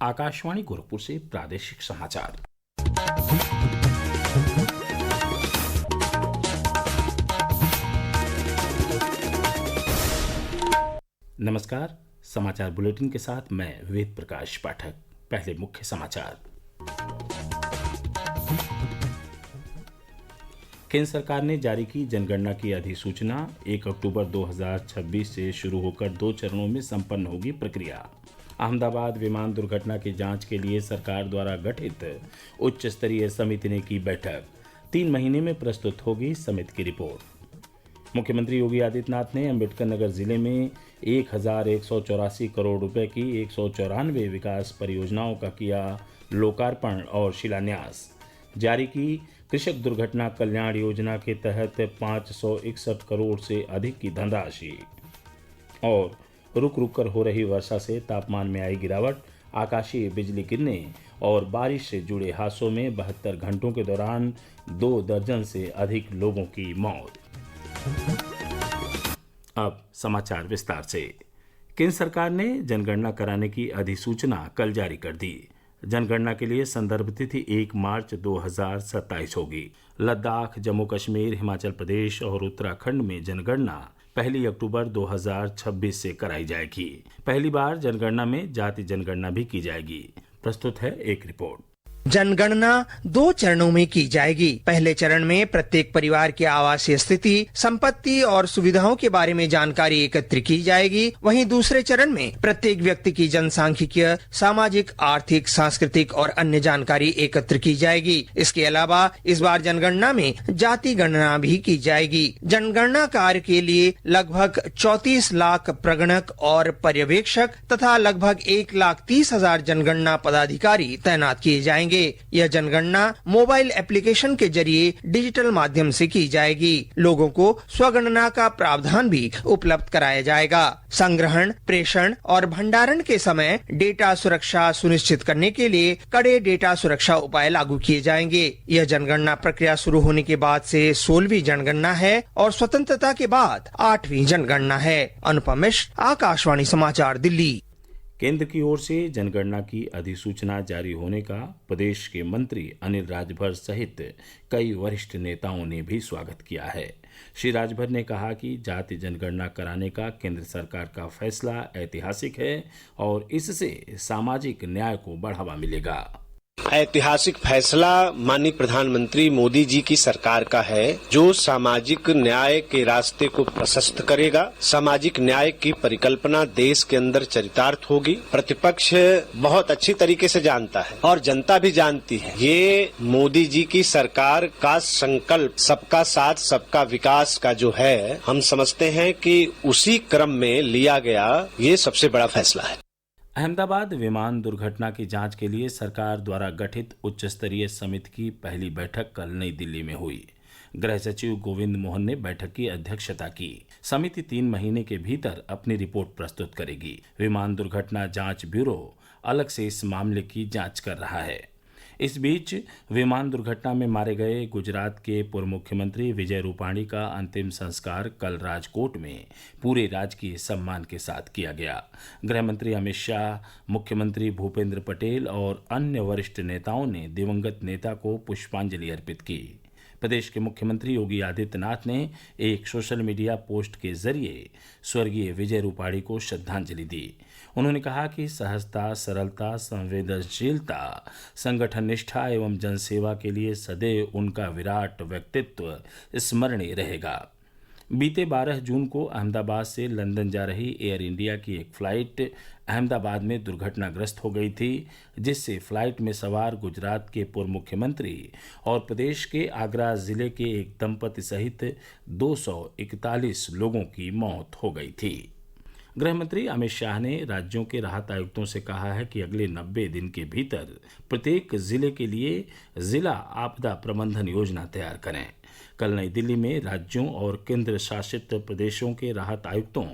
आकाशवाणी गोरखपुर से प्रादेशिक समाचार। नमस्कार। समाचार बुलेटिन के साथ मैं वेद प्रकाश पाठक। पहले मुख्य समाचार। केंद्र सरकार ने जारी की जनगणना की अधिसूचना। 1 अक्टूबर 2026 से शुरू होकर 2 चरणों में संपन्न होगी प्रक्रिया। अहमदाबाद विमान दुर्घटना की जांच के लिए सरकार द्वारा गठित उच्च स्तरीय समिति ने की बैठक। 3 महीने में प्रस्तुत होगी समिति की रिपोर्ट। मुख्यमंत्री योगी आदित्यनाथ ने अम्बेडकर नगर जिले में 1184 करोड़ रुपए की 194 विकास परियोजनाओं का किया लोकार्पण और शिलान्यास। जारी की कृषक दुर्घटना कल्याण योजना के तहत 561 करोड़ से अधिक की धनराशि। और रुक रुक कर हो रही वर्षा से तापमान में आई गिरावट। आकाशीय बिजली गिरने और बारिश से जुड़े हादसों में 72 घंटों के दौरान 2 दर्जन से अधिक लोगों की मौत। अब समाचार विस्तार से। केंद्र सरकार ने जनगणना कराने की अधिसूचना कल जारी कर दी। जनगणना के लिए संदर्भ तिथि 1 मार्च 2027 होगी। लद्दाख, जम्मू कश्मीर, हिमाचल प्रदेश और उत्तराखंड में जनगणना 1 अक्टूबर 2026 से कराई जाएगी। पहली बार जनगणना में जाति जनगणना भी की जाएगी। प्रस्तुत है एक रिपोर्ट। जनगणना 2 चरणों में की जाएगी। पहले चरण में प्रत्येक परिवार की आवासीय स्थिति, संपत्ति और सुविधाओं के बारे में जानकारी एकत्र की जाएगी। वहीं दूसरे चरण में प्रत्येक व्यक्ति की जनसांख्यिकीय, सामाजिक, आर्थिक, सांस्कृतिक और अन्य जानकारी एकत्र की जाएगी। इसके अलावा इस बार जनगणना में जाति गणना भी की जाएगी। जनगणना कार्य के लिए लगभग 34 लाख प्रगणक और पर्यवेक्षक तथा लगभग 1,30,000 जनगणना पदाधिकारी तैनात किए जाएंगे। यह जनगणना मोबाइल एप्लीकेशन के जरिए डिजिटल माध्यम से की जाएगी। लोगों को स्वगणना का प्रावधान भी उपलब्ध कराया जाएगा। संग्रहण, प्रेषण और भंडारण के समय डेटा सुरक्षा सुनिश्चित करने के लिए कड़े डेटा सुरक्षा उपाय लागू किए जाएंगे। यह जनगणना प्रक्रिया शुरू होने के बाद से 16वीं जनगणना है और स्वतंत्रता के बाद 8वीं जनगणना है। अनुपम मिश्र, आकाशवाणी समाचार, दिल्ली। केंद्र की ओर से जनगणना की अधिसूचना जारी होने का प्रदेश के मंत्री अनिल राजभर सहित कई वरिष्ठ नेताओं ने भी स्वागत किया है। श्री राजभर ने कहा कि जाति जनगणना कराने का केंद्र सरकार का फैसला ऐतिहासिक है और इससे सामाजिक न्याय को बढ़ावा मिलेगा। ऐतिहासिक फैसला माननीय प्रधानमंत्री मोदी जी की सरकार का है, जो सामाजिक न्याय के रास्ते को प्रशस्त करेगा। सामाजिक न्याय की परिकल्पना देश के अंदर चरितार्थ होगी। प्रतिपक्ष बहुत अच्छी तरीके से जानता है और जनता भी जानती है। ये मोदी जी की सरकार का संकल्प सबका साथ सबका विकास का जो है, हम समझते हैं कि उसी क्रम में लिया गया ये सबसे बड़ा फैसला है। अहमदाबाद विमान दुर्घटना की जांच के लिए सरकार द्वारा गठित उच्च स्तरीय समिति की पहली बैठक कल नई दिल्ली में हुई। गृह सचिव गोविंद मोहन ने बैठक की अध्यक्षता की। समिति 3 महीने के भीतर अपनी रिपोर्ट प्रस्तुत करेगी। विमान दुर्घटना जांच ब्यूरो अलग से इस मामले की जांच कर रहा है। इस बीच विमान दुर्घटना में मारे गए गुजरात के पूर्व मुख्यमंत्री विजय रूपाणी का अंतिम संस्कार कल राजकोट में पूरे राजकीय सम्मान के साथ किया गया। गृह मंत्री अमित शाह, मुख्यमंत्री भूपेंद्र पटेल और अन्य वरिष्ठ नेताओं ने दिवंगत नेता को पुष्पांजलि अर्पित की। प्रदेश के मुख्यमंत्री योगी आदित्यनाथ ने एक सोशल मीडिया पोस्ट के जरिए स्वर्गीय विजय रूपाणी को श्रद्धांजलि दी। उन्होंने कहा कि सहजता, सरलता, संवेदनशीलता, संगठन निष्ठा एवं जनसेवा के लिए सदैव उनका विराट व्यक्तित्व स्मरणीय रहेगा। बीते 12 जून को अहमदाबाद से लंदन जा रही एयर इंडिया की एक फ्लाइट अहमदाबाद में दुर्घटनाग्रस्त हो गई थी, जिससे फ्लाइट में सवार गुजरात के पूर्व मुख्यमंत्री और प्रदेश के आगरा जिले के एक दंपति सहित 241 लोगों की मौत हो गई थी। गृह मंत्री अमित शाह ने राज्यों के राहत आयुक्तों से कहा है कि अगले 90 दिन के भीतर प्रत्येक जिले के लिए जिला आपदा प्रबंधन योजना तैयार करें। कल नई दिल्ली में राज्यों और केंद्र शासित प्रदेशों के राहत आयुक्तों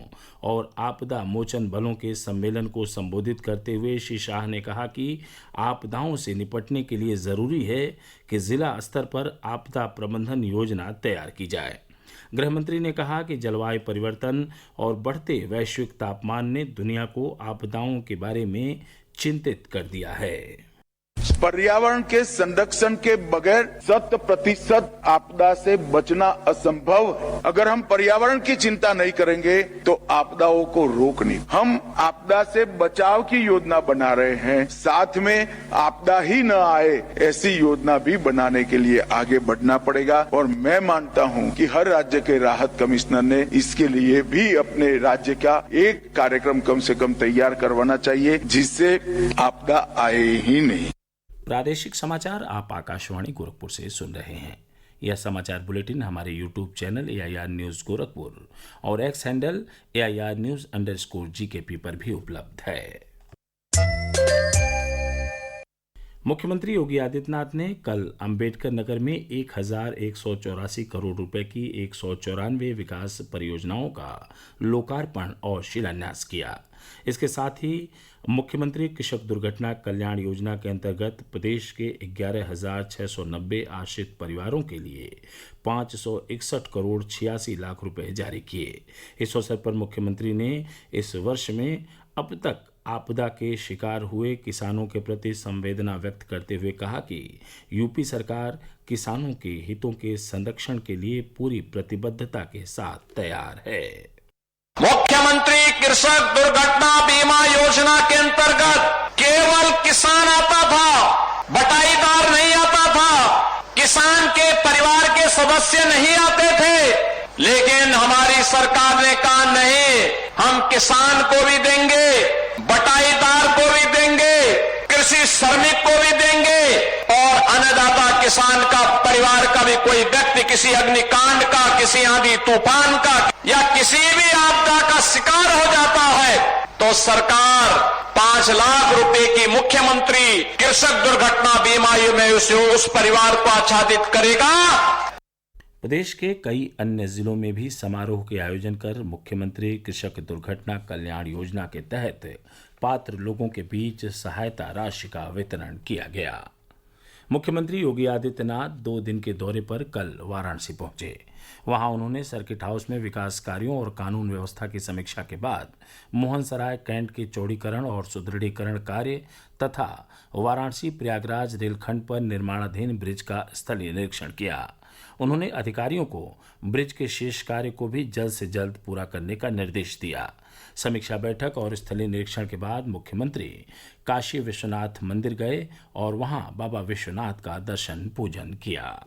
और आपदा मोचन बलों के सम्मेलन को संबोधित करते हुए श्री शाह ने कहा कि आपदाओं से निपटने के लिए जरूरी है कि जिला स्तर पर आपदा प्रबंधन योजना तैयार की जाए। गृह मंत्री ने कहा कि जलवायु परिवर्तन और बढ़ते वैश्विक तापमान ने दुनिया को आपदाओं के बारे में चिंतित कर दिया है। पर्यावरण के संरक्षण के बगैर 100% आपदा से बचना असंभव है। अगर हम पर्यावरण की चिंता नहीं करेंगे तो आपदाओं को रोक नहीं। हम आपदा से बचाव की योजना बना रहे हैं, साथ में आपदा ही न आए ऐसी योजना भी बनाने के लिए आगे बढ़ना पड़ेगा। और मैं मानता हूं कि हर राज्य के राहत कमिश्नर ने इसके लिए भी अपने राज्य का एक कार्यक्रम कम से कम तैयार करवाना चाहिए, जिससे आपदा आए ही नहीं। प्रादेशिक समाचार आप आकाशवाणी गोरखपुर से सुन रहे हैं। यह समाचार बुलेटिन हमारे YouTube channel AIR news Gorakhpur और एक्स हैंडल AIR न्यूज_GKP पर भी उपलब्ध है। मुख्यमंत्री योगी आदित्यनाथ ने कल अंबेडकर नगर में 1184 करोड़ रुपए की 194 विकास परियोजनाओं का लोकार्पण और शिलान्यास किया। इसके साथ ही मुख्यमंत्री कृषक दुर्घटना कल्याण योजना के अंतर्गत प्रदेश के 11,690 आश्रित परिवारों के लिए 561 करोड़ 86 लाख रुपए जारी किए। इस अवसर पर मुख्यमंत्री ने इस वर्ष में अब तक आपदा के शिकार हुए किसानों के प्रति संवेदना व्यक्त करते हुए कहा कि यूपी सरकार किसानों के हितों के संरक्षण के लिए पूरी प्रतिबद्धता के साथ तैयार है। मुख्यमंत्री कृषक दुर्घटना बीमा योजना के अंतर्गत केवल किसान आता था, बटाईदार नहीं आता था, किसान के परिवार के सदस्य नहीं आते थे। लेकिन हमारी सरकार ने कहा नहीं, हम किसान को भी देंगे, बटाईदार को भी देंगे, कृषि श्रमिक को भी देंगे और अन्नदाता किसान का परिवार का भी कोई व्यक्ति किसी अग्निकांड का, किसी आंधी तूफान का या किसी भी आपदा का शिकार हो जाता है तो सरकार 5 लाख रुपए की मुख्यमंत्री कृषक दुर्घटना बीमा में उस परिवार को आच्छादित करेगा। प्रदेश के कई अन्य जिलों में भी समारोह के आयोजन कर मुख्यमंत्री कृषक दुर्घटना कल्याण योजना के तहत पात्र लोगों के बीच सहायता राशि का वितरण किया गया। मुख्यमंत्री योगी आदित्यनाथ 2 दिन के दौरे पर कल वाराणसी पहुंचे। वहां उन्होंने सर्किट हाउस में विकास कार्यों और कानून व्यवस्था की समीक्षा के बाद मोहनसराय कैंट के चौड़ीकरण और सुदृढ़ीकरण कार्य तथा वाराणसी प्रयागराज रेलखंड पर निर्माणाधीन ब्रिज का स्थलीय निरीक्षण किया। उन्होंने अधिकारियों को ब्रिज के शेष कार्य को भी जल्द से जल्द पूरा करने का निर्देश दिया। समीक्षा बैठक और स्थलीय निरीक्षण के बाद मुख्यमंत्री काशी विश्वनाथ मंदिर गए और वहां बाबा विश्वनाथ का दर्शन पूजन किया।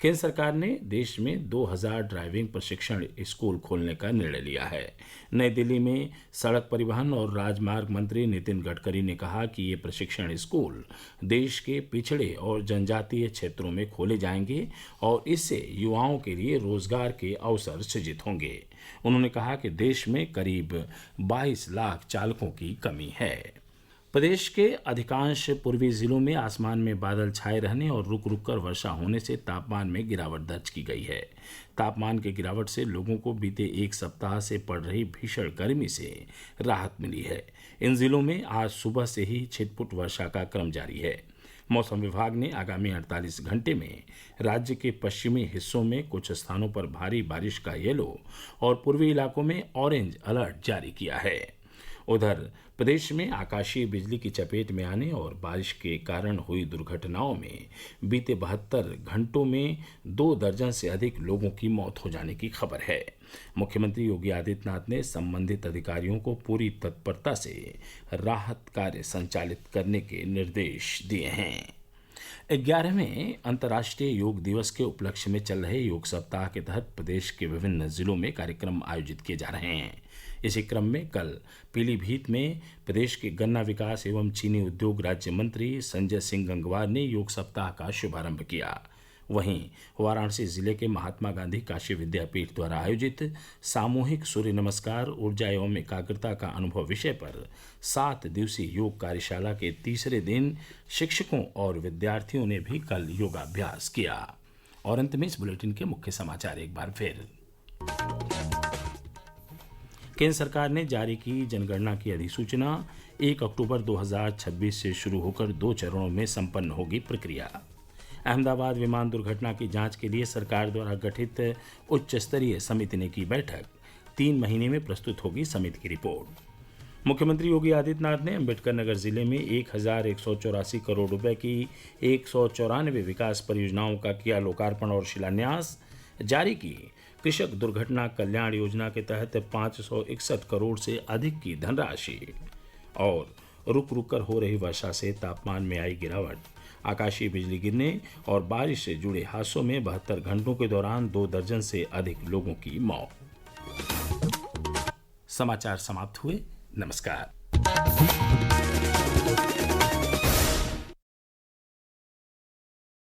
केंद्र सरकार ने देश में 2000 ड्राइविंग प्रशिक्षण स्कूल खोलने का निर्णय लिया है। नई दिल्ली में सड़क परिवहन और राजमार्ग मंत्री नितिन गडकरी ने कहा कि ये प्रशिक्षण स्कूल देश के पिछड़े और जनजातीय क्षेत्रों में खोले जाएंगे और इससे युवाओं के लिए रोजगार के अवसर सृजित होंगे। उन्होंने कहा कि देश में करीब 22 लाख चालकों की कमी है। प्रदेश के अधिकांश पूर्वी जिलों में आसमान में बादल छाए रहने और रुक रुक कर वर्षा होने से तापमान में गिरावट दर्ज की गई है। तापमान की गिरावट से लोगों को बीते 1 सप्ताह से पड़ रही भीषण गर्मी से राहत मिली है। इन जिलों में आज सुबह से ही छिटपुट वर्षा का क्रम जारी है। मौसम विभाग ने आगामी 48 घंटे में राज्य के पश्चिमी हिस्सों में कुछ स्थानों पर भारी बारिश का येलो और पूर्वी इलाकों में ऑरेंज अलर्ट जारी किया है। उधर प्रदेश में आकाशीय बिजली की चपेट में आने और बारिश के कारण हुई दुर्घटनाओं में बीते 72 घंटों में 2 दर्जन से अधिक लोगों की मौत हो जाने की खबर है। मुख्यमंत्री योगी आदित्यनाथ ने संबंधित अधिकारियों को पूरी तत्परता से राहत कार्य संचालित करने के निर्देश दिए हैं। 11वें अंतर्राष्ट्रीय योग दिवस के उपलक्ष्य में चल रहे योग सप्ताह के तहत प्रदेश के विभिन्न जिलों में कार्यक्रम आयोजित किए जा रहे हैं। इसी क्रम में कल पीलीभीत में प्रदेश के गन्ना विकास एवं चीनी उद्योग राज्य मंत्री संजय सिंह गंगवार ने योग सप्ताह का शुभारंभ किया। वहीं वाराणसी जिले के महात्मा गांधी काशी विद्यापीठ द्वारा आयोजित सामूहिक सूर्य नमस्कार ऊर्जा एवं एकाग्रता का अनुभव विषय पर 7 दिवसीय योग कार्यशाला के तीसरे दिन शिक्षकों और विद्यार्थियों ने भी कल योगाभ्यास किया। और अंत में इस बुलेटिन के मुख्य समाचार एक बार फिर। केंद्र सरकार ने जारी की जनगणना की अधिसूचना। 1 अक्टूबर 2026 से शुरू होकर 2 चरणों में संपन्न होगी प्रक्रिया। अहमदाबाद विमान दुर्घटना की जांच के लिए सरकार द्वारा गठित उच्च स्तरीय समिति ने की बैठक। 3 महीने में प्रस्तुत होगी समिति की रिपोर्ट। मुख्यमंत्री योगी आदित्यनाथ ने अम्बेडकर नगर जिले में 1184 करोड़ रुपए की 194 विकास परियोजनाओं का किया लोकार्पण और शिलान्यास। जारी की कृषक दुर्घटना कल्याण योजना के तहत 561 करोड़ से अधिक की धनराशि। और रुक रुक कर हो रही वर्षा से तापमान में आई गिरावट। आकाशीय बिजली गिरने और बारिश से जुड़े हादसों में 72 घंटों के दौरान 2 दर्जन से अधिक लोगों की मौत। समाचार समाप्त हुए। नमस्कार।